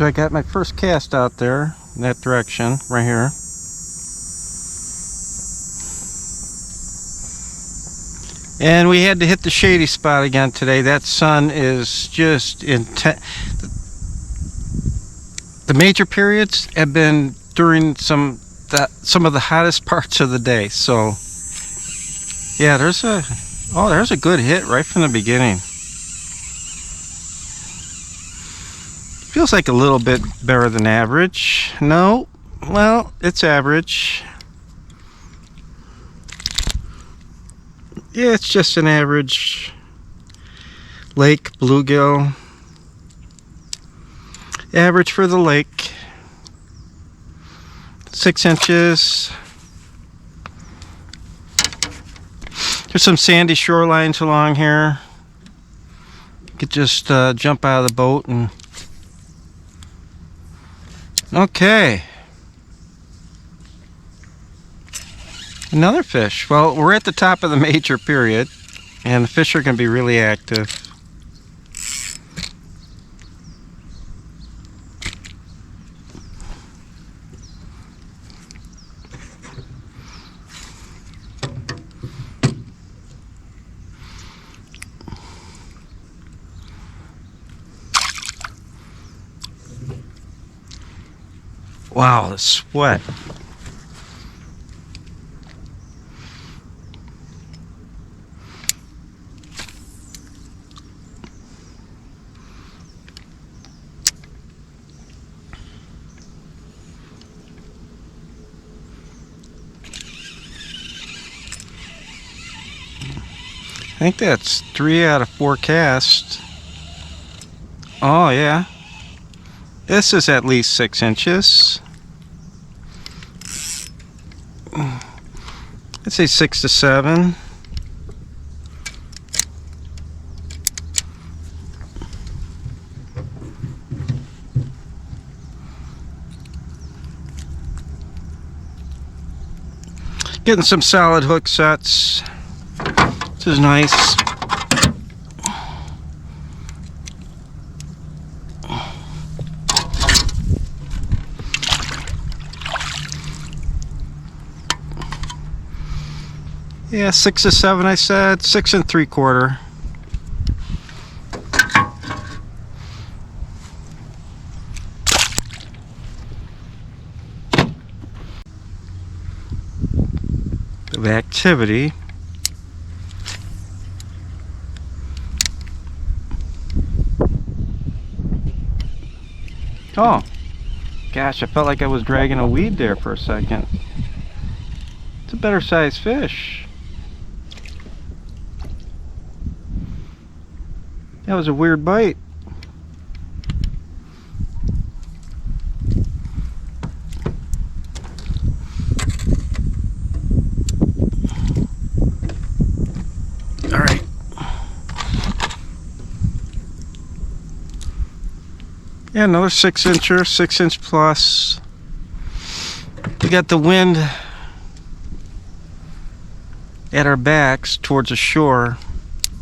So I got my first cast out there in that direction, right here. And we had to hit the shady spot again today. That sun is just intense. The major periods have been during some of the hottest parts of the day. So yeah, there's a good hit right from the beginning. Feels like a little bit better than average. No, well, it's average. Yeah, it's just an average lake bluegill. Average for the lake. 6 inches. There's some sandy shorelines along here. You could just jump out of the boat and... Okay. Another fish. Well, we're at the top of the major period, and the fish are going to be really active. Wow, the sweat. I think that's 3 out of 4 casts. Oh yeah. This is at least 6 inches. I'd say 6 to 7. Getting some solid hook sets. This is nice. Yeah, 6 to 7 I said, 6 3/4. Of activity. Oh, gosh, I felt like I was dragging a weed there for a second. It's a better sized fish. That was a weird bite. All right. Yeah, another 6-incher, 6-inch plus. We got the wind at our backs towards the shore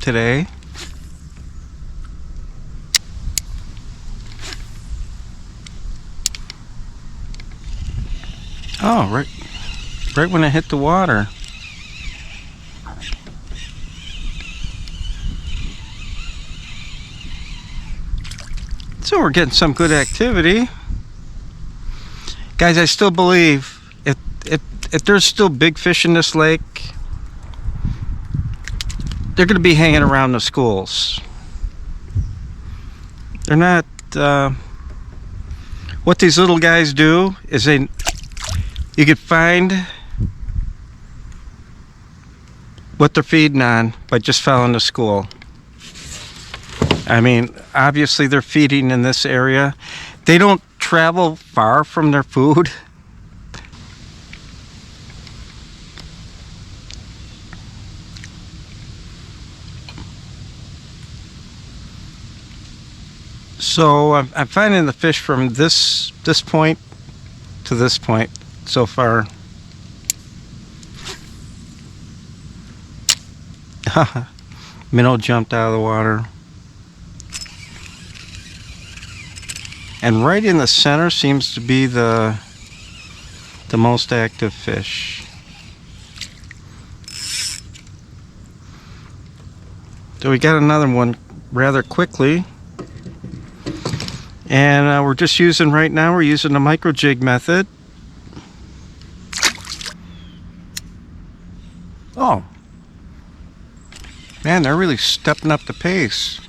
today. Oh, right when I hit the water. So we're getting some good activity. Guys, I still believe if there's still big fish in this lake, they're going to be hanging around the schools. They're not... what these little guys do is you could find what they're feeding on by just following the school. I mean, obviously they're feeding in this area. They don't travel far from their food. So I'm finding the fish from this point to this point so far. Minnow jumped out of the water. And right in the center seems to be the most active fish. So we got another one rather quickly. And we're just using, right now, we're using the micro jig method. Oh, man, they're really stepping up the pace.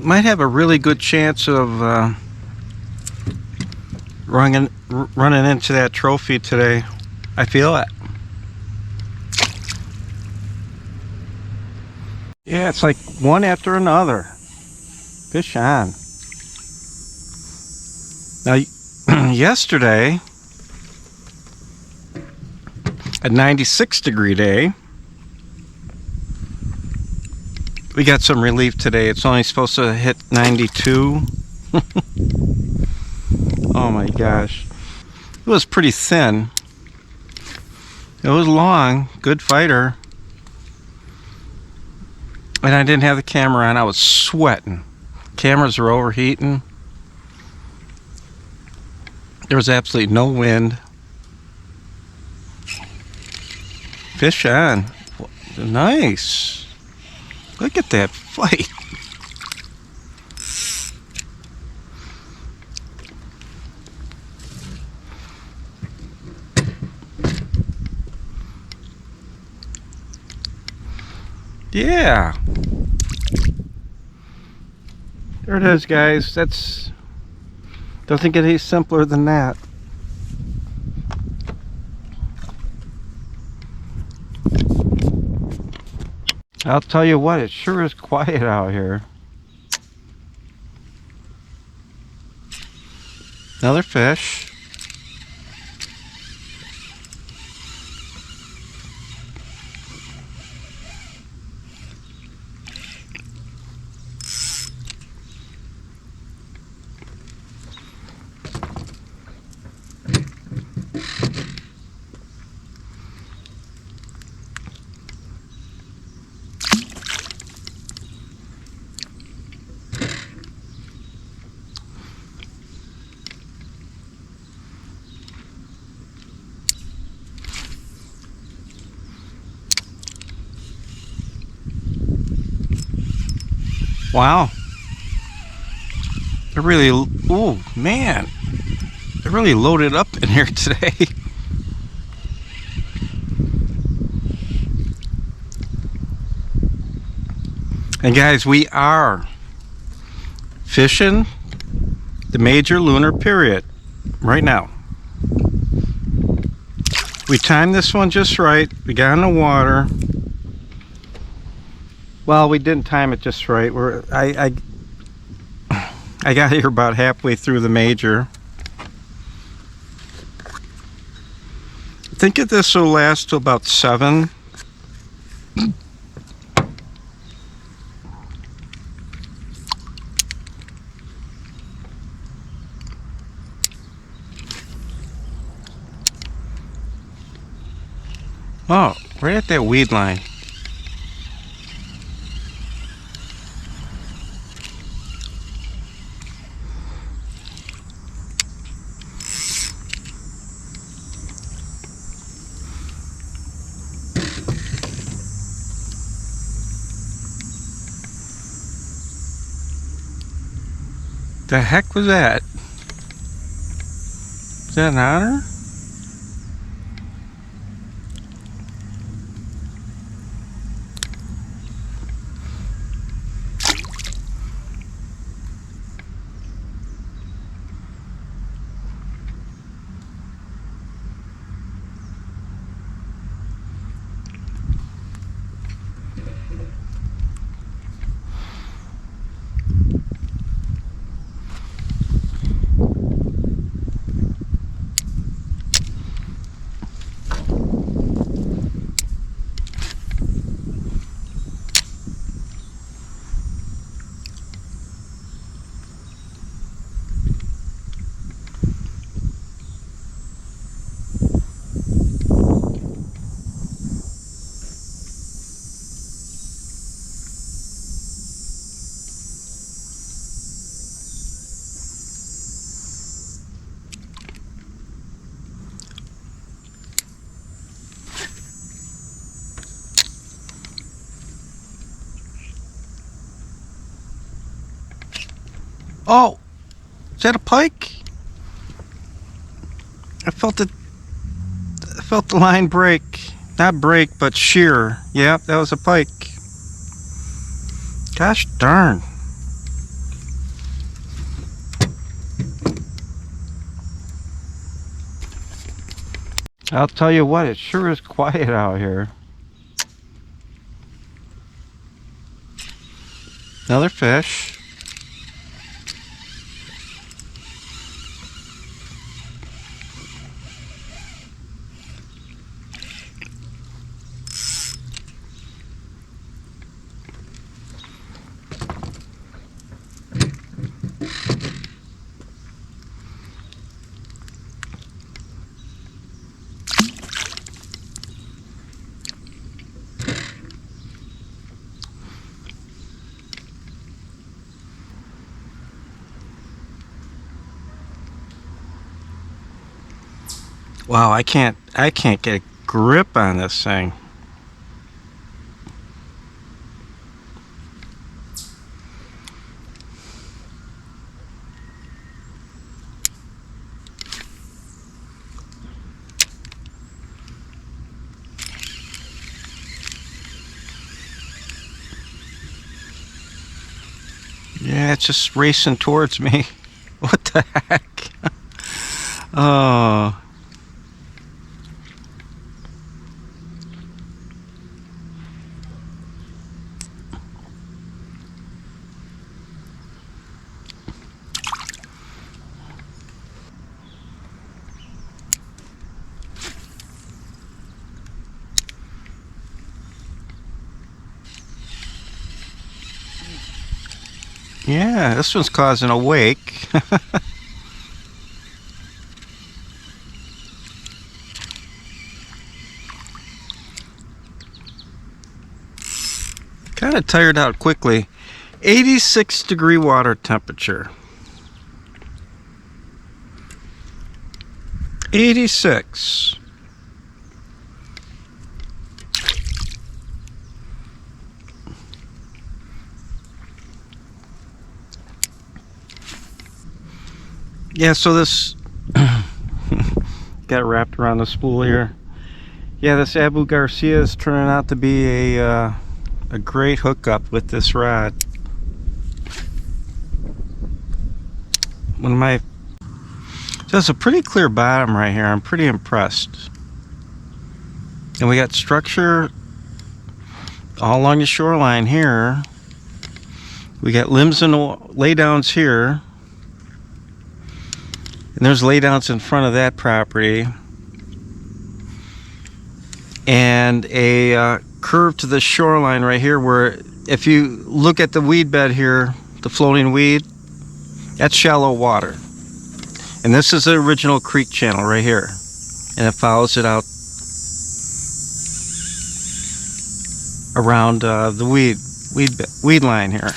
Might have a really good chance of running into that trophy today. I feel it. Yeah, it's like one after another. Fish on. Now, yesterday, a 96-degree day, we got some relief today. It's only supposed to hit 92. Oh my gosh. It was pretty thin. It was long. Good fighter. And I didn't have the camera on. I was sweating. Cameras were overheating. There was absolutely no wind. Fish on. Nice. Look at that fight. Yeah. There it is, guys. Doesn't get any simpler than that. I'll tell you what, it sure is quiet out here. Another fish. Wow. They're really, oh man, they're really loaded up in here today. And guys, we are fishing the major lunar period right now. We timed this one just right. We got in the water. Well, we didn't time it just right. I got here about halfway through the major. I think this will last till about 7. Oh, right at that weed line. The heck was that? Is that an otter? Oh, is that a pike? I felt it. I felt the line break. Not break, but shear. Yep, that was a pike. Gosh darn. I'll tell you what, it sure is quiet out here. Another fish. Wow, I can't get a grip on this thing. Yeah, it's just racing towards me. What the heck? Oh. Yeah, this one's causing a wake. Kind of tired out quickly. 86-degree water temperature. 86. Yeah, so this got wrapped around the spool here. Yeah, this Abu Garcia is turning out to be a great hookup with this rod. One of my, so it's a pretty clear bottom right here. I'm pretty impressed. And we got structure all along the shoreline here. We got limbs and laydowns here. And there's laydowns in front of that property. And a curve to the shoreline right here where if you look at the weed bed here, the floating weed, that's shallow water. And this is the original creek channel right here. And it follows it out around the weed line here.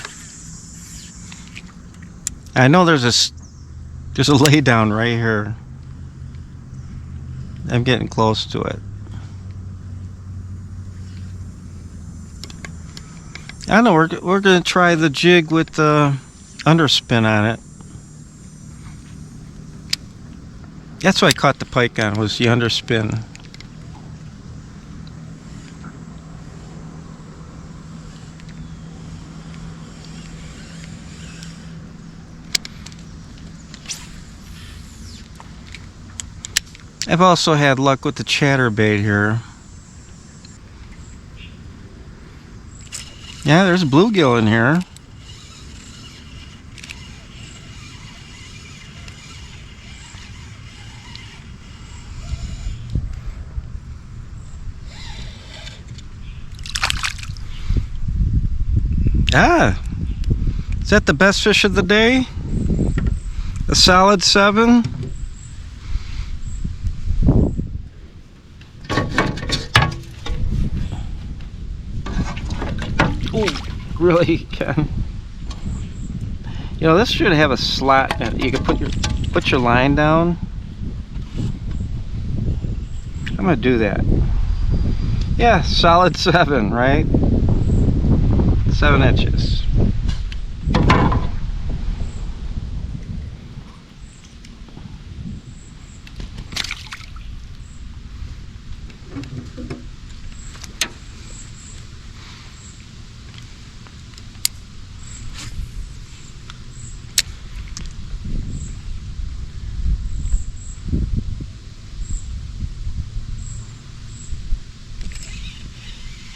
I know there's a lay down right here. I'm getting close to it. I don't know, we're going to try the jig with the underspin on it. That's what I caught the pike on, was the underspin. I've also had luck with the chatterbait here. Yeah, there's a bluegill in here. Ah, is that the best fish of the day? A solid 7. Oh, really, Ken? You know, this should have a slot that you can put your line down. I'm gonna do that. Yeah, solid 7, right? 7 inches.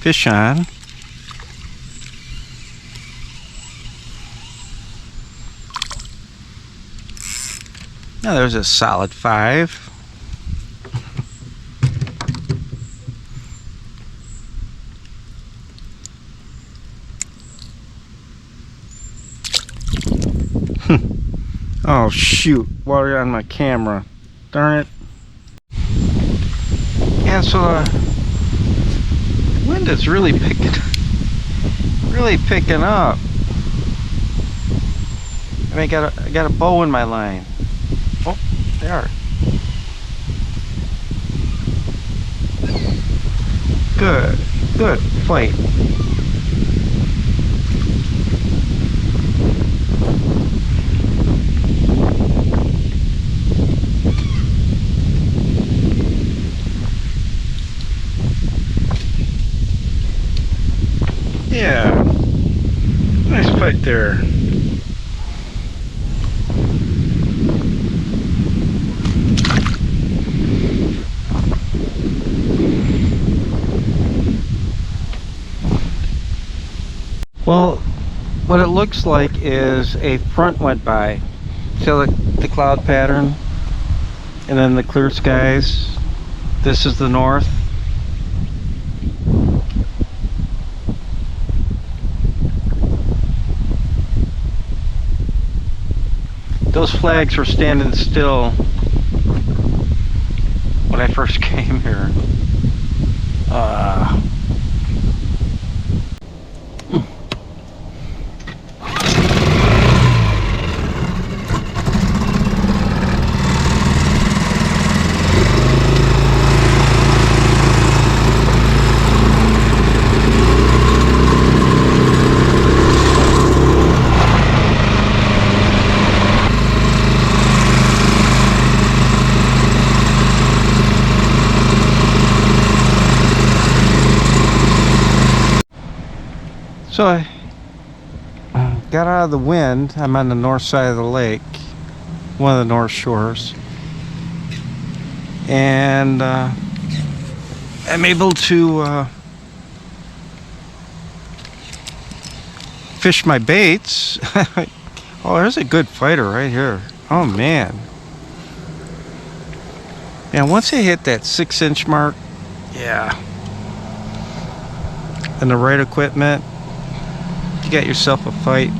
fish on. Now there's a solid 5. Oh shoot, water on my camera. Darn it. Yeah, so wind is really picking up. I got a bow in my line. Oh, they are. Good fight. Yeah, nice fight there. Well, what it looks like is a front went by. See the cloud pattern? And then the clear skies. This is the north. Those flags were standing still when I first came here. So I got out of the wind. I'm on the north side of the lake, one of the north shores, and I'm able to fish my baits. Oh, there's a good fighter right here. Oh man. And once I hit that 6-inch mark, yeah, and the right equipment, you got yourself a fight.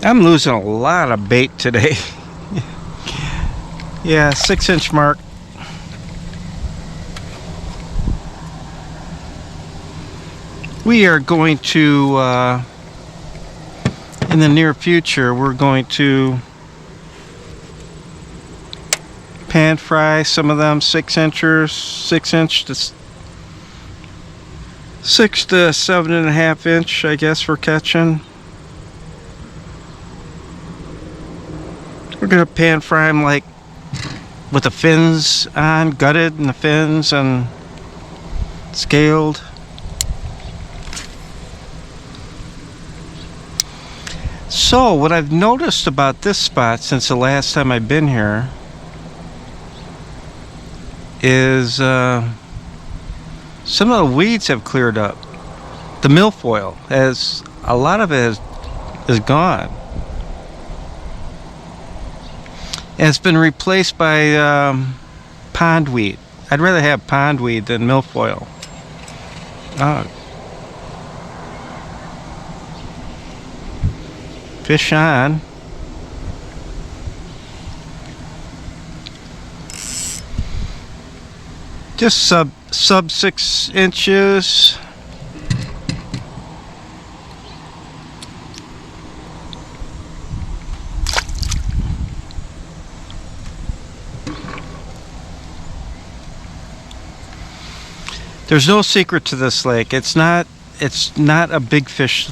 I'm losing a lot of bait today. Yeah, 6-inch mark. We are going to, in the near future, we're going to pan fry some of them 6-inchers, 6-inch to 6 to 7.5 inch, I guess, for catching. We're gonna pan fry them like with the fins on, gutted and the fins and scaled. So what I've noticed about this spot since the last time I've been here is some of the weeds have cleared up. The milfoil, as a lot of it is gone. And it's been replaced by pondweed. I'd rather have pondweed than milfoil. Fish on. Just sub 6 inches. There's no secret to this lake. It's not a big fish.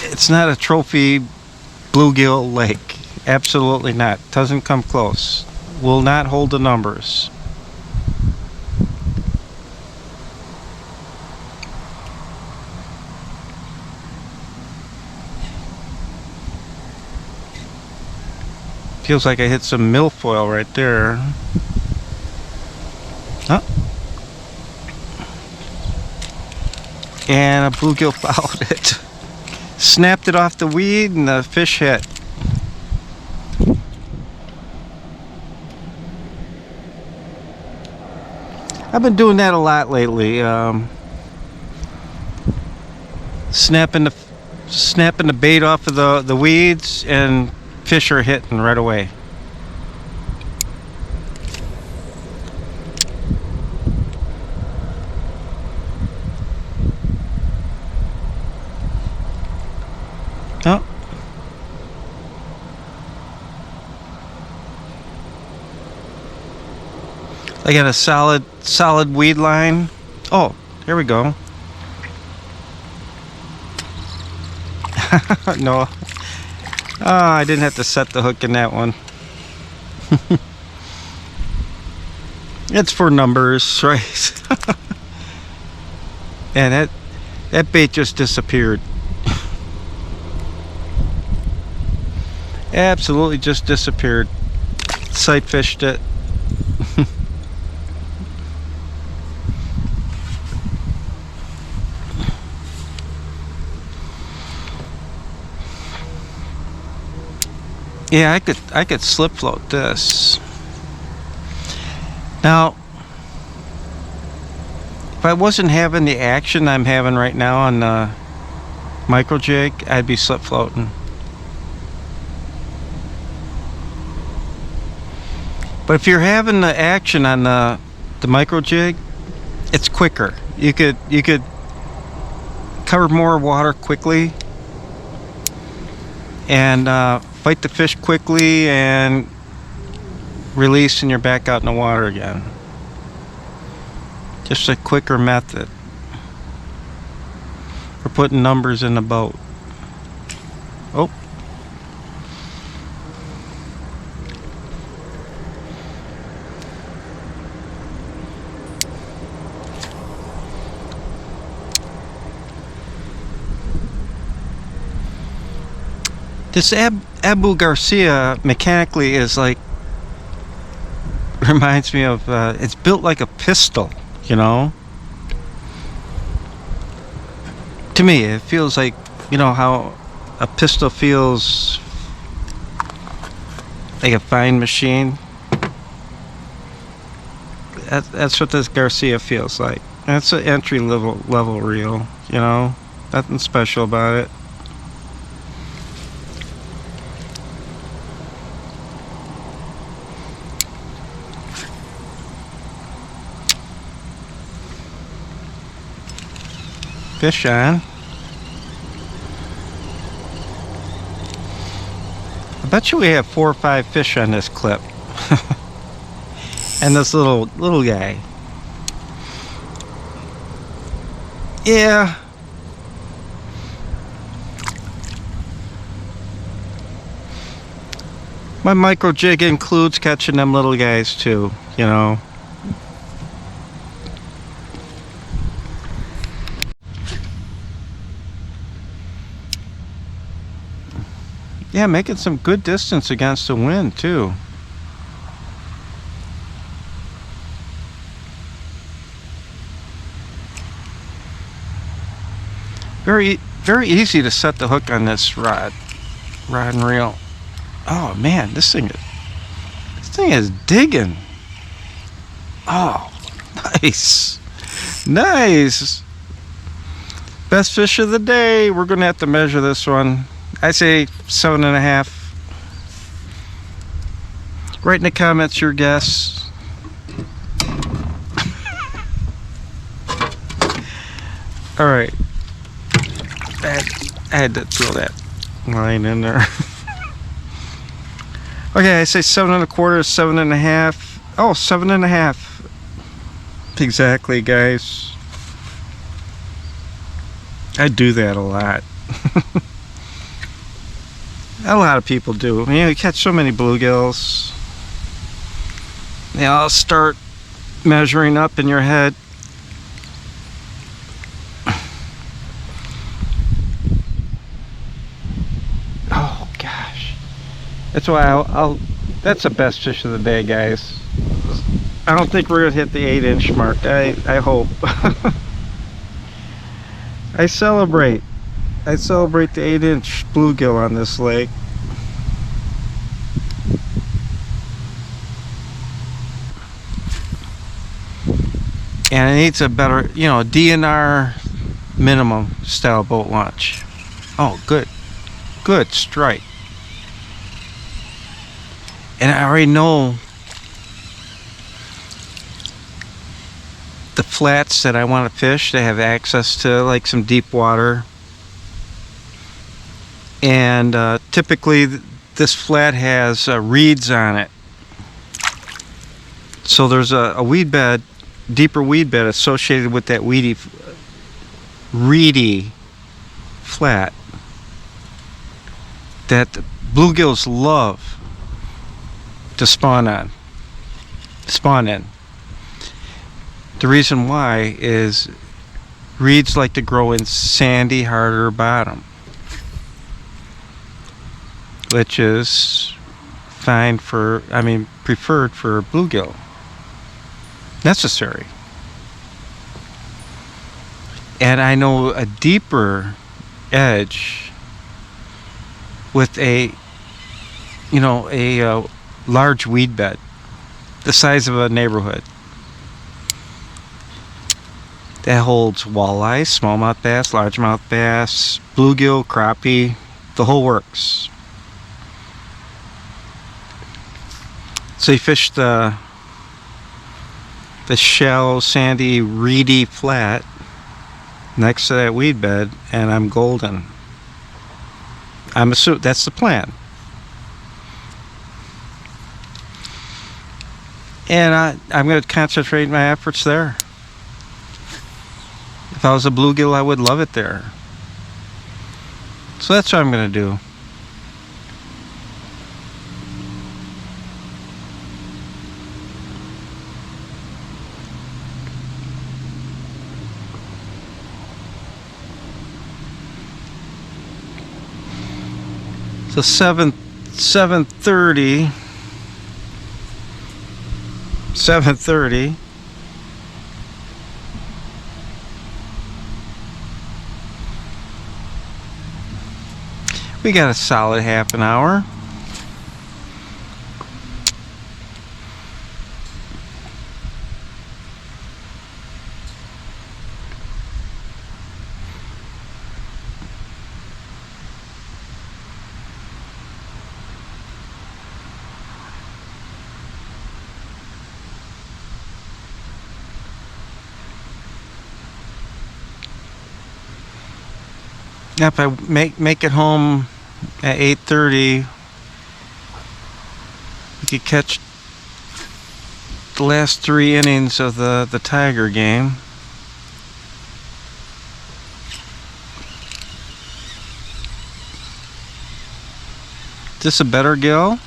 It's not a trophy bluegill lake. Absolutely not. Doesn't come close. Will not hold the numbers. Feels like I hit some milfoil right there. Oh. And a bluegill followed it. Snapped it off the weed and the fish hit. I've been doing that a lot lately. Snapping the bait off of the weeds, and fish are hitting right away. Oh. I got a solid weed line. Oh, here we go. No. Oh, I didn't have to set the hook in that one. It's for numbers, right? And that bait just disappeared. Absolutely just disappeared. Sight fished it. Yeah, I could slip float this. Now, if I wasn't having the action I'm having right now on the micro jig, I'd be slip floating. But if you're having the action on the micro jig, it's quicker. You could cover more water quickly and fight the fish quickly and release, and you're back out in the water again. Just a quicker method for putting numbers in the boat. Oh. This Abu Garcia mechanically is like, reminds me of, it's built like a pistol, you know? To me, it feels like, you know, how a pistol feels like a fine machine. That's what this Garcia feels like. That's an entry level reel, you know? Nothing special about it. Fish on. I bet you we have 4 or 5 fish on this clip. And this little guy. Yeah. My micro jig includes catching them little guys too, you know. Yeah, making some good distance against the wind too. Very easy to set the hook on this rod and reel. Oh man, this thing is digging. Oh, nice. Best fish of the day. We're gonna have to measure this one. I say 7.5. Write in the comments your guess. All right. I had to throw that line in there. Okay, I say 7.25, 7.5. Oh, 7.5. Exactly, guys. I do that a lot. A lot of people do. You catch so many bluegills. They all start measuring up in your head. Oh gosh. That's why I'll That's the best fish of the day, guys. I don't think we're gonna hit the 8-inch mark. I hope. I celebrate the 8-inch bluegill on this lake. And it needs a better, you know, DNR minimum style boat launch. Oh, good strike. And I already know the flats that I want to fish. They have access to like some deep water, and typically this flat has reeds on it, so there's a weed bed, deeper weed bed associated with that reedy flat that bluegills love to spawn in. The reason why is reeds like to grow in sandy, harder bottom, which is fine for, I mean, preferred for bluegill. Necessary. And I know a deeper edge with a, you know, a large weed bed the size of a neighborhood that holds walleye, smallmouth bass, largemouth bass, bluegill, crappie, the whole works. So you fish the shallow, sandy, reedy flat next to that weed bed, and I'm golden. I'm assuming that's the plan. And I'm going to concentrate my efforts there. If I was a bluegill, I would love it there. So that's what I'm going to do. So 7:30. We got a solid half an hour. Now if I make it home at 8:30, we could catch the last 3 innings of the Tiger game. Is this a better gill?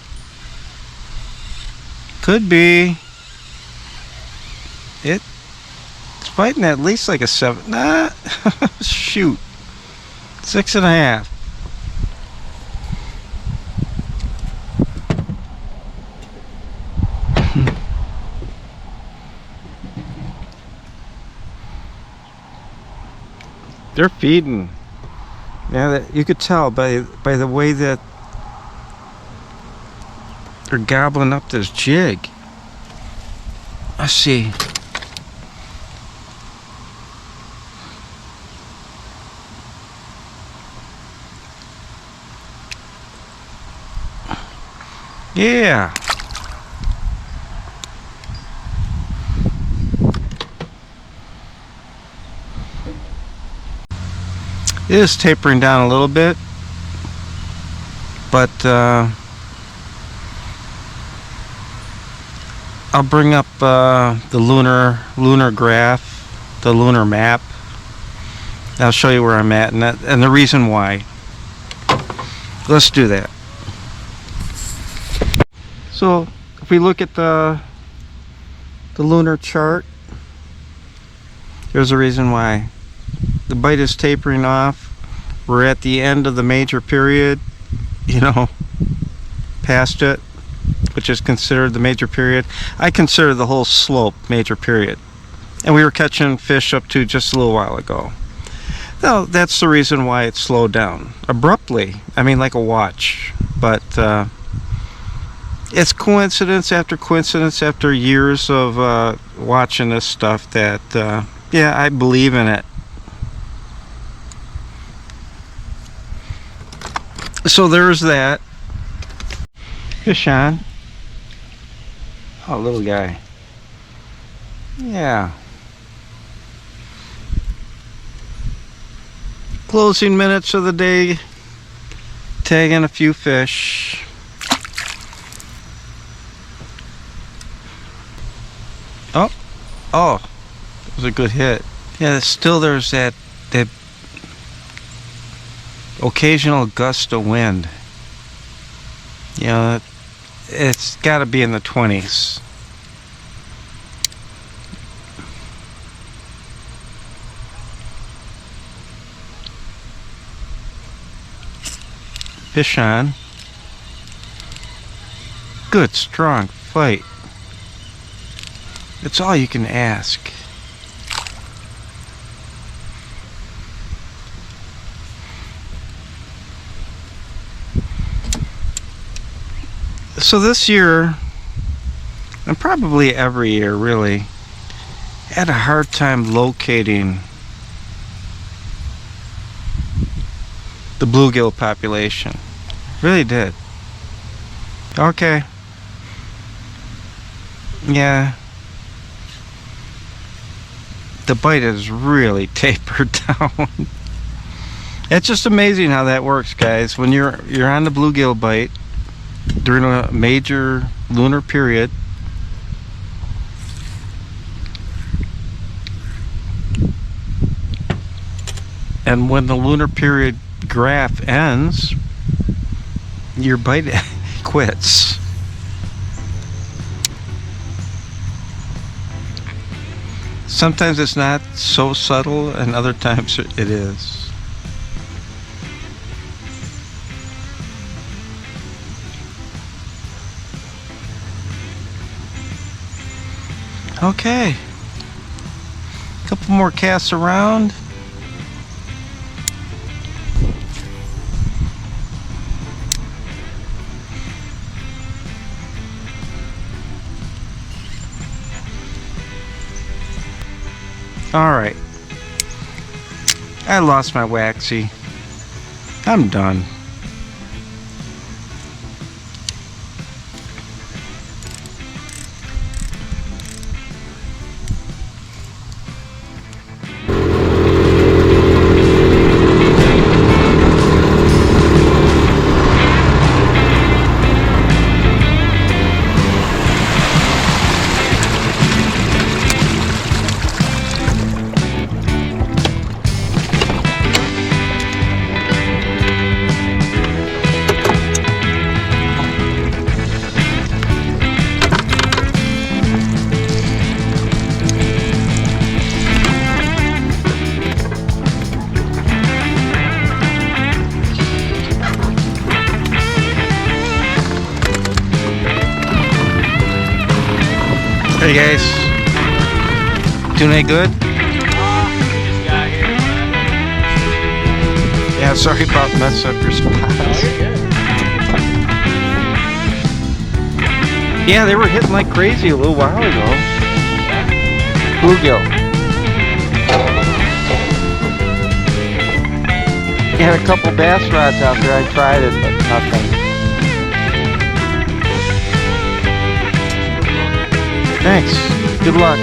Could be. It's fighting at least like a 7. Nah, shoot. 6.5. They're feeding. Yeah, that you could tell by the way that they're gobbling up this jig. Let's see. Yeah. It is tapering down a little bit, but I'll bring up the lunar graph, the lunar map. I'll show you where I'm at and the reason why. Let's do that. So if we look at the lunar chart, there's a reason why. The bite is tapering off. We're at the end of the major period, you know, past it. which is considered the major period. I consider the whole slope major period. And we were catching fish up to just a little while ago. Now, that's the reason why it slowed down abruptly. I mean, like a watch. But it's coincidence after years of watching this stuff that, yeah, I believe in it. So there's that. Fish on. Oh, little guy. Yeah. Closing minutes of the day. Tagging a few fish. Oh, it was a good hit. Yeah, still there's that occasional gust of wind. You know, it's got to be in the 20s. Fish on. Good, strong fight. It's all you can ask. So this year, and probably every year really, had a hard time locating the bluegill population. Really did. Okay. Yeah. The bite is really tapered down. It's just amazing how that works, guys. When you're on the bluegill bite during a major lunar period, and when the lunar period graph ends, your bite quits. Sometimes it's not so subtle, and other times it is. Okay. A couple more casts around. Alright. I lost my waxy. I'm done. Hey guys, doing any good? Just got here. Yeah, sorry about messing up your spots. Yeah, they were hitting like crazy a little while ago. Bluegill. You had a couple bass rods out there. I tried it, but nothing. Thanks. Good luck.